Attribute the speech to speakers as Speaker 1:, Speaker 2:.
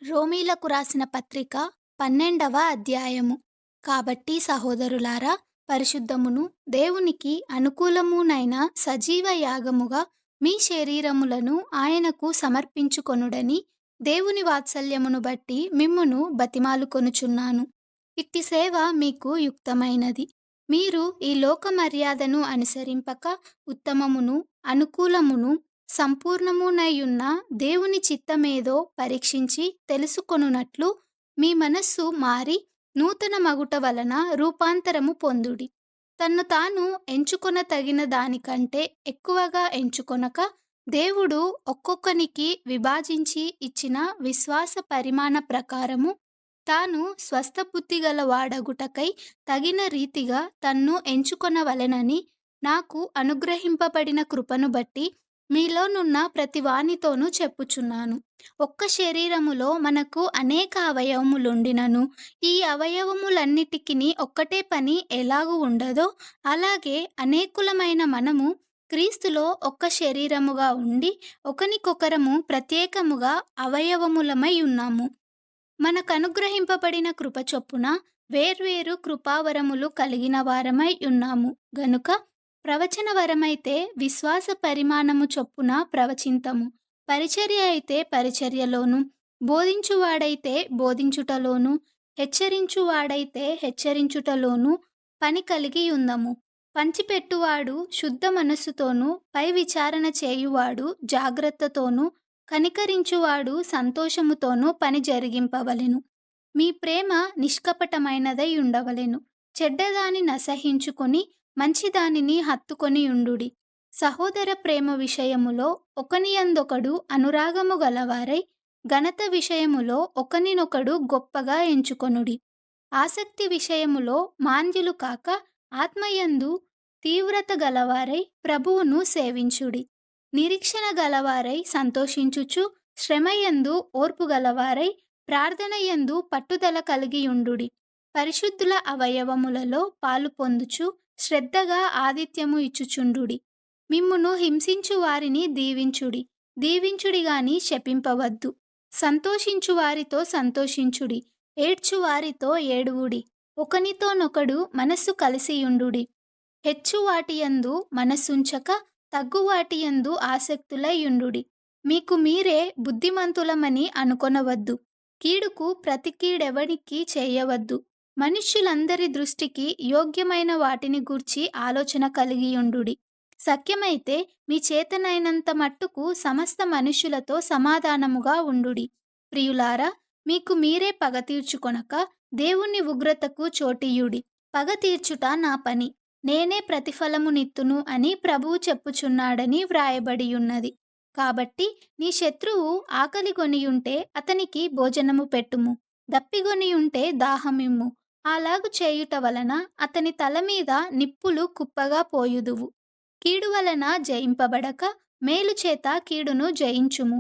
Speaker 1: రోమీలకు రాసిన పత్రిక 12వ అధ్యాయము. కాబట్టి సహోదరులారా, పరిశుద్ధమును దేవునికి అనుకూలమునైన సజీవ యాగముగా మీ శరీరములను ఆయనకు సమర్పించుకొనుడని దేవుని వాత్సల్యమును బట్టి మిమ్మును బతిమాలుకొనుచున్నాను. ఇట్టి సేవ మీకు యుక్తమైనది. మీరు ఈ లోక మర్యాదను అనుసరింపక ఉత్తమమును అనుకూలమును సంపూర్ణమునయ్యున్న దేవుని చిత్తమేదో పరీక్షించి తెలుసుకొనున్నట్లు మీ మనస్సు మారి నూతన మగుట వలన రూపాంతరము పొందుడి. తన్ను తాను ఎంచుకొన తగిన దానికంటే ఎక్కువగా ఎంచుకొనక, దేవుడు ఒక్కొక్కనికి విభాజించి ఇచ్చిన విశ్వాస పరిమాణ ప్రకారము తాను స్వస్థబుద్ధి గల వాడగుటకై తగిన రీతిగా తన్ను ఎంచుకొనవలెనని నాకు అనుగ్రహింపబడిన కృపను బట్టి మీలోనున్న ప్రతి వానితోనూ చెప్పుచున్నాను. ఒక్క శరీరములో మనకు అనేక అవయవములుండినను ఈ అవయవములన్నిటికిని ఒక్కటే పని ఎలాగు ఉండదో, అలాగే అనేకులమైన మనము క్రీస్తులో ఒక్క శరీరముగా ఉండి ఒకనికొకరము ప్రత్యేకముగా అవయవములమై ఉన్నాము. మనకనుగ్రహింపబడిన కృప చొప్పున వేర్వేరు కృపావరములు కలిగిన వారమై ఉన్నాము గనుక, ప్రవచన వరమైతే విశ్వాస పరిమాణము చొప్పున ప్రవచింతము, పరిచర్య అయితే పరిచర్యలోను, బోధించువాడైతే బోధించుటలోను, హెచ్చరించువాడైతే హెచ్చరించుటలోను పని కలిగి ఉందము. పంచిపెట్టువాడు శుద్ధ మనస్సుతోనూ, పై విచారణ చేయువాడు జాగ్రత్తతోనూ, కనికరించువాడు సంతోషముతోనూ పని జరిగింపవలెను. మీ ప్రేమ నిష్కపటమైనదై ఉండవలెను. చెడ్డదాని నసహించుకొని మంచిదానిని హత్తుకొని ఉండుడి. సహోదర ప్రేమ విషయములో ఒకనియందొకడు అనురాగము గలవారై, ఘనత విషయములో ఒకనినొకడు గొప్పగా ఎంచుకొనుడి. ఆసక్తి విషయములో మాంద్యులు కాక, ఆత్మయందు తీవ్రత గలవారై ప్రభువును సేవించుడి. నిరీక్షణ గలవారై సంతోషించుచు, శ్రమయందు ఓర్పు గలవారై, ప్రార్థనయందు పట్టుదల కలిగియుండుడి. పరిశుద్ధుల అవయవములలో పాలు పొందుచు శ్రద్ధగా ఆతిథ్యము ఇచ్చుచుండుడి. మిమ్మును హింసించు వారిని దీవించుడి. దీవించుడి గాని శపింపవద్దు. సంతోషించు వారితో సంతోషించుడి. ఏడ్చు వారితో ఏడువుడి. ఒకనితోనొకడు మనస్సు కలిసియుండుడి. హెచ్చు వాటియందు మనస్సుంచక, తగ్గు వాటియందు ఆసక్తులై యుండుడి. మీకు మీరే బుద్ధిమంతులమని అనుకొనవద్దు. కీడుకు ప్రతి కీడెవనికి చేయవద్దు. మనుష్యులందరి దృష్టికి యోగ్యమైన వాటిని గూర్చి ఆలోచన కలిగియుండుడి. శక్యమైతే మీ చేతనైనంత మట్టుకు సమస్త మనుష్యులతో సమాధానముగా ఉండుడి. ప్రియులారా, మీకు మీరే పగ తీర్చుకొనక దేవుని ఉగ్రతకు చోటియ్యుడి. పగ తీర్చుట నా పని, నేనే ప్రతిఫలమునిత్తును అని ప్రభువు చెప్పుచున్నాడని వ్రాయబడియున్నది. కాబట్టి నీ శత్రువు ఆకలిగొనియుంటే అతనికి భోజనము పెట్టుము, దప్పిగొనియుంటే దాహమిమ్ము. అలాగు చేయుట వలన అతని తల మీద నిప్పులు కుప్పగా పోయుదువు. కీడు వలన జయింపబడక మేలు చేత కీడును జయించుము.